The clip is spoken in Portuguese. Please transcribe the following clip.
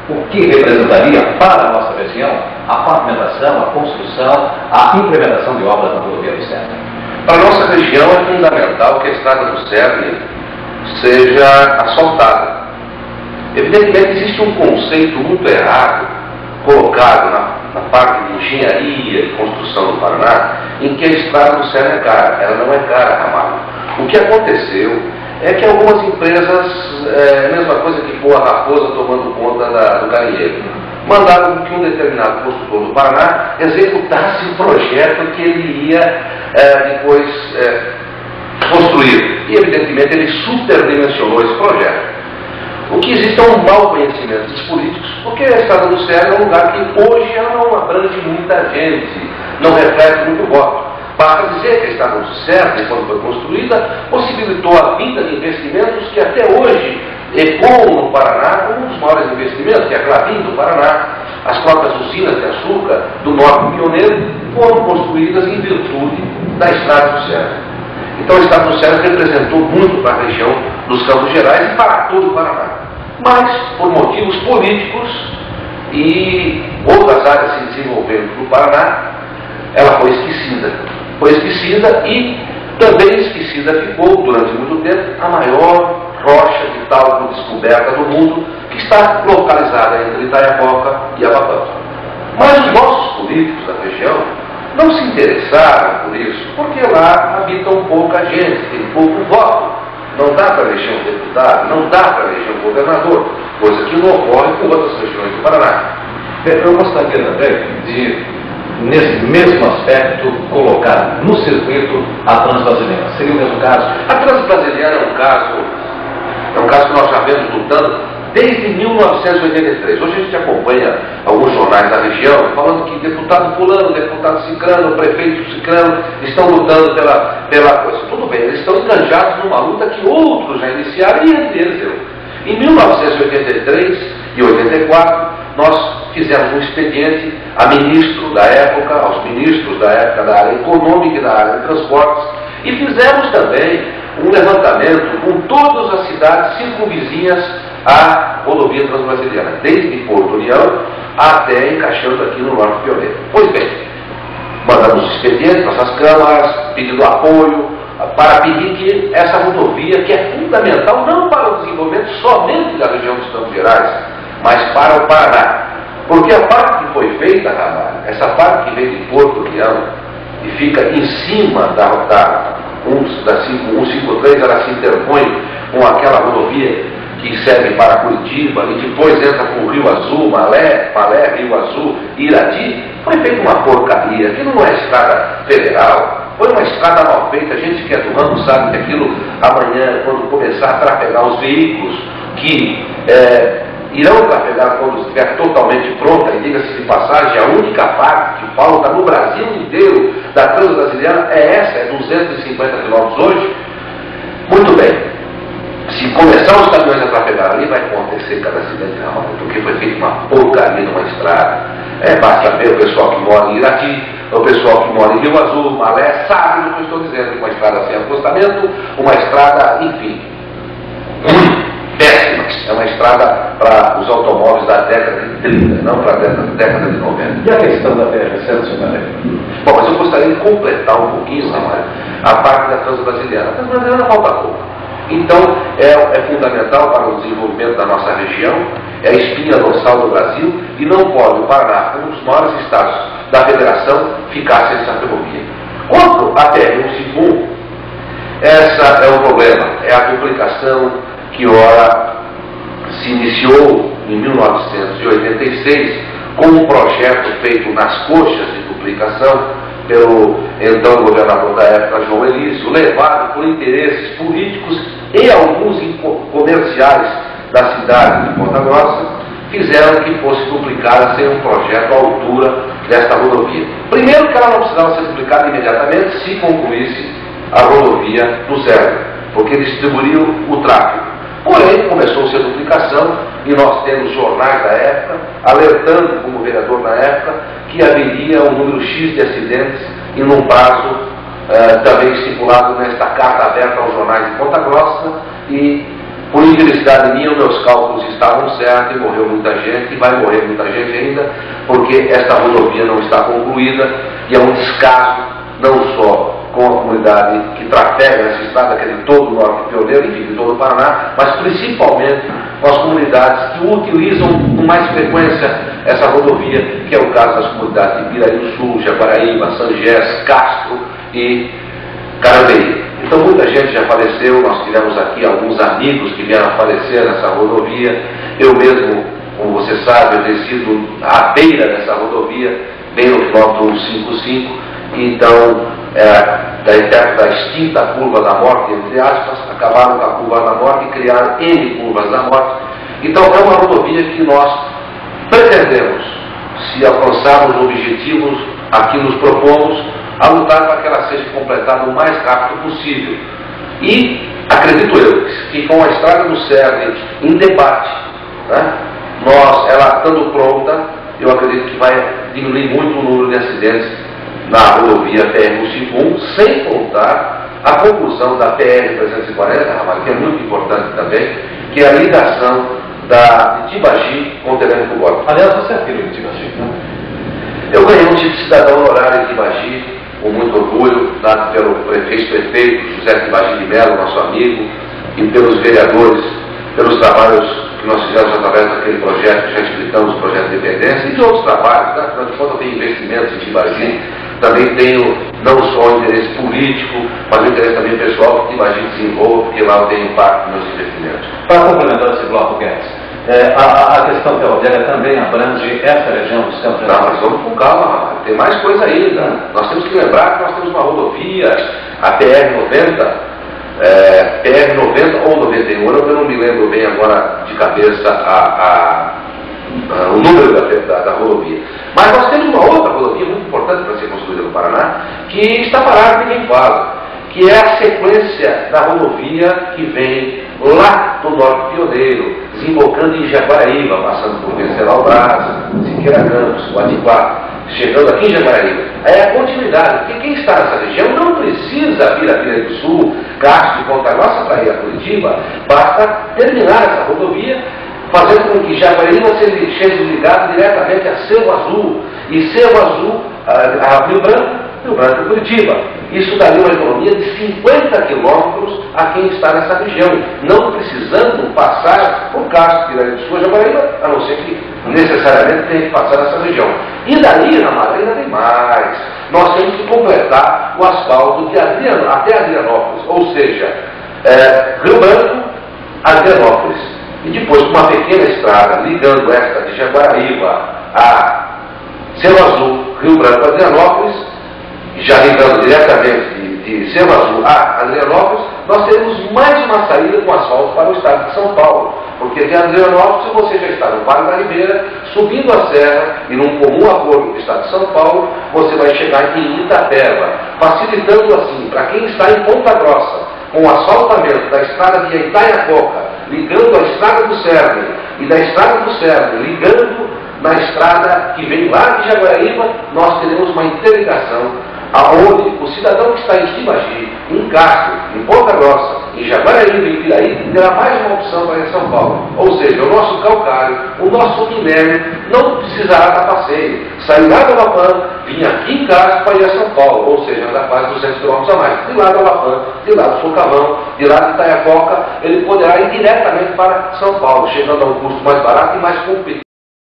O que representaria para a nossa região a pavimentação, a construção, a implementação de obras na rodovia do Cerne? Para a nossa região é fundamental que a estrada do Cerne seja asfaltada. Evidentemente existe um conceito muito errado colocado na parte de engenharia e construção do Paraná, em que a estrada do Cerne é cara. Ela não é cara, Ramalho. O que aconteceu é que algumas empresas, a mesma coisa que pôr a raposa tomando conta do galinheiro, mandaram que um determinado construtor do Paraná executasse o projeto que ele ia depois construir. E evidentemente ele superdimensionou esse projeto. O que existe é um mau conhecimento dos políticos, porque a estrada do Cerne é um lugar que hoje ela não abrange muita gente, não reflete muito voto. Basta dizer que a estrada do Cerne, quando foi construída, possibilitou a vinda de investimentos que até hoje ecoam no Paraná como um dos maiores investimentos, que é a Clabin do Paraná. As próprias usinas de açúcar do Norte Pioneiro foram construídas em virtude da estrada do Cerne. Então a estrada do Cerne representou muito para a região dos Campos Gerais e para todo o Paraná. Mas, por motivos políticos e outras áreas se desenvolvendo no Paraná, ela foi esquecida. Foi esquecida e também esquecida ficou, durante muito tempo, a maior rocha de talco descoberta do mundo, que está localizada entre Itaiapoca e Abapã. Mas os nossos políticos da região não se interessaram por isso, porque lá habitam pouca gente, tem pouco voto. Não dá para eleger um deputado, não dá para eleger um governador, coisa que não ocorre com outras regiões do Paraná. Eu gostaria também de, nesse mesmo aspecto, colocar no circuito a Transbrasiliana. Seria o mesmo caso? A Transbrasiliana é um caso que nós já vemos lutando desde 1983. Hoje a gente acompanha alguns jornais da região falando que deputado fulano, deputado ciclano, prefeito ciclano estão lutando pela coisa. Tudo bem, eles estão enganjados numa luta que outros já iniciaram e entre eles eu. Em 1983 e 84, nós fizemos um expediente a ministro da época, aos ministros da época da área econômica e da área de transportes, e fizemos também um levantamento com todas as cidades circunvizinhas à rodovia Transbrasiliana, desde Porto União até encaixando aqui no Norte Pioneiro. Pois bem, mandamos expedientes para essas câmaras, pedindo apoio, para pedir que essa rodovia, que é fundamental não para o desenvolvimento somente da região dos Campos Gerais, mas para o Paraná. Porque a parte que foi feita, Ramalho, essa parte que vem de Porto União e fica em cima da 153, ela se interpõe com aquela rodovia que serve para Curitiba e depois entra com o Rio Azul, Malé, Rio Azul, Irati, foi feita uma porcaria. Aquilo não é estrada federal, foi uma estrada mal feita. A gente que é do ramo sabe que aquilo amanhã, quando começar a trafegar os veículos que irão trafegar quando estiver totalmente pronta, e diga-se de passagem, a única parte que falta no Brasil inteiro da Transbrasiliana é essa, é 250 quilômetros hoje. Muito bem. Se começar os caminhões a trafegar ali, vai acontecer cada acidente na rota, porque foi feita uma porcaria numa estrada. Basta ver o pessoal que mora em Irati, o pessoal que mora em Rio Azul, Malé, sabe do que eu estou dizendo. Uma estrada sem acostamento, uma estrada, enfim, péssima. É uma estrada para os automóveis da década de 30, não para a década de 90. E a questão da BR-100, senhor Mário? Bom, mas eu gostaria de completar um pouquinho, Ramalho, a parte da Transbrasiliana. A Transbrasiliana falta pouco. Então, é fundamental para o desenvolvimento da nossa região, é a espinha dorsal do Brasil, e não pode o Paraná, como um dos maiores estados da federação, ficar sem essa ferrovia. Quanto à BR-151, essa é o problema, é a duplicação que ora se iniciou em 1986 com um projeto feito nas coxas de duplicação pelo então governador da época, João Elísio, levado por interesses políticos e alguns comerciais da cidade de Ponta Grossa, fizeram que fosse duplicada sem um projeto à altura desta rodovia. Primeiro que ela não precisava ser duplicada imediatamente se concluísse a rodovia do Cerne, porque distribuiu o tráfego. Porém, começou-se a duplicação e nós temos jornais da época alertando, como vereador na época, que haveria um número X de acidentes e num prazo também estipulado nesta carta aberta aos jornais de Ponta Grossa e Por infelicidade minha, os meus cálculos estavam certos e morreu muita gente, e vai morrer muita gente ainda, porque esta rodovia não está concluída e é um descaso, não só com a comunidade que trafega nessa estrada, que é de todo o Norte Pioneiro, enfim, de todo o Paraná, mas principalmente com as comunidades que utilizam com mais frequência essa rodovia, que é o caso das comunidades de Piraí do Sul, Jaguaraíba, Sangés, Castro e Carambeí. Então muita gente já faleceu, nós tivemos aqui alguns amigos que vieram a falecer nessa rodovia. Eu mesmo, como você sabe, eu descido à beira dessa rodovia, bem no quilômetro 155, então da extinta curva da morte, entre aspas, acabaram com a curva da morte e criaram N curvas da morte. Então é uma rodovia que nós pretendemos, se alcançarmos os objetivos a que nos propomos, a lutar para que ela seja completada o mais rápido possível. E acredito eu que com a estrada do Cerne em debate, né, ela estando pronta, eu acredito que vai diminuir muito o número de acidentes na rodovia PR-151, sem contar a conclusão da PR-340, que é muito importante também, que é a ligação de Tibagi com o Terênio do Borba. Aliás, você é filho de Tibagi, né? Eu ganhei um título de cidadão honorário em Tibagi, com muito orgulho, dado pelo ex-prefeito José Tibagi de Mello, nosso amigo, e pelos vereadores, pelos trabalhos que nós fizemos através daquele projeto, que já explicamos, o projeto de dependência, e de outros trabalhos, né? Afinal de contas, eu tenho investimentos em Tibagi, também tenho não só o interesse político, mas o interesse também pessoal que Tibagi desenvolva, porque lá eu tenho impacto nos meus investimentos. Para complementar esse bloco, Guedes, a questão ferroviária também abrange essa região dos Campos Não, mas vamos com calma, tem mais coisa ainda. Nós temos que lembrar que nós temos uma rodovia, a PR-90, PR-90 ou 91, eu não me lembro bem agora de cabeça o número da rodovia. Mas nós temos uma outra rodovia muito importante para ser construída no Paraná, que está parada e ninguém fala, que é a sequência da rodovia que vem lá do Norte Pioneiro, desembocando em Jaguaraíba, passando por Venceral Brasa, Siqueira Campos, Guatiguá, chegando aqui em Jaguaraíba. É a continuidade, porque quem está nessa região não precisa vir a Piraí do Sul, Castro e Ponta Grossa para ir a Curitiba, basta terminar essa rodovia, fazendo com que Jaguaraíba seja ligado diretamente a Cerro Azul, e Cerro Azul a Rio Branco e Curitiba. Isso daria uma economia de 50 quilômetros a quem está nessa região, não precisando passar por Castro, Piraí do Sul, Jaguaraíba, a não ser que necessariamente tenha que passar nessa região. E daí, na Madeira, tem mais. Nós temos que completar o asfalto de até Adrianópolis, ou seja, Rio Branco, Adrianópolis. E depois, com uma pequena estrada ligando esta de Jaguaraíba a Cerro Azul, Rio Branco, Adrianópolis, já ligando diretamente de Cerro Azul a Adrianópolis, nós temos mais uma saída com asfalto para o estado de São Paulo. Porque de Adrianópolis, se você já está no Vale da Ribeira, subindo a serra e num comum acordo com o estado de São Paulo, você vai chegar em Itapeva, facilitando assim para quem está em Ponta Grossa, com o asfaltamento da estrada de Itaiacoca, ligando a estrada do Cerne, e da estrada do Cerne ligando na estrada que vem lá de Jaguaraíba, nós teremos uma interligação aonde o cidadão que está em Tibagi, em Castro, em Ponta Grossa, em Jaguaraíba e em Piraí, terá mais uma opção para ir a São Paulo. Ou seja, o nosso calcário, o nosso minério não precisará dar passeio. Sairá da Uruguaiana, vir aqui em Castro para ir a São Paulo, ou seja, anda quase 200 km a mais. De lá da Uruguaiana, de lá do Socavão, de lá de Itaiacoca, ele poderá ir diretamente para São Paulo, chegando a um custo mais barato e mais competitivo.